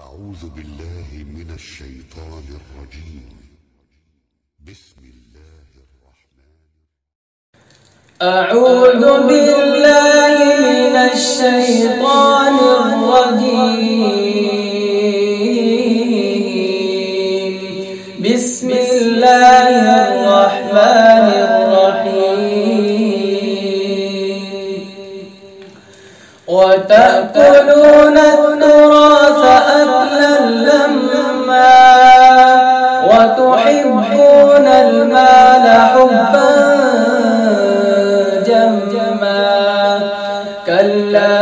أعوذ بالله من الشيطان الرجيم. بسم الله الرحمن أعوذ بالله من الشيطان الرجيم. بسم الله الرحمن الرحيم. وتأكلون التراث أكلا لما وتحبون المال حبا جما كلا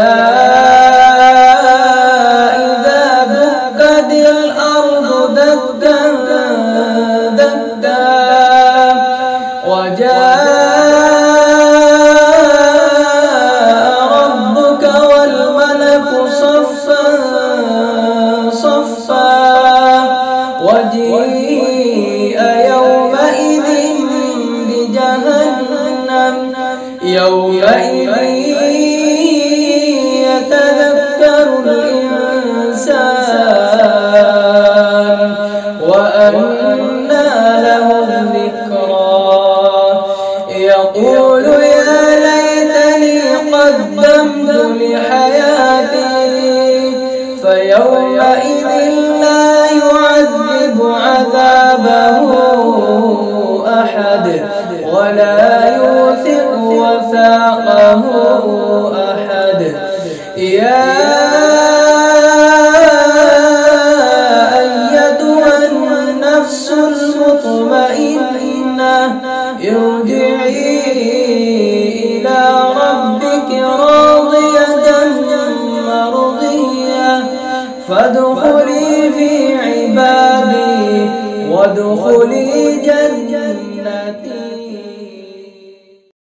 إذا دكت الأرض دكا دكا وجاء ربك والملك صفا صفا وجيء يومئذ بجهنم يومئذ يتذكر الإنسان وأنى له الذكرى يقول يا ليتني قدمت لحياتي فيومئذ لا يعذب عذابه أحد ولا يوثق وثاقه أحد. يا أيتها النفس المطمئنة ارجعي إلى ربك راضية مرضية فادخلي في عبادي وادخلي جنتي.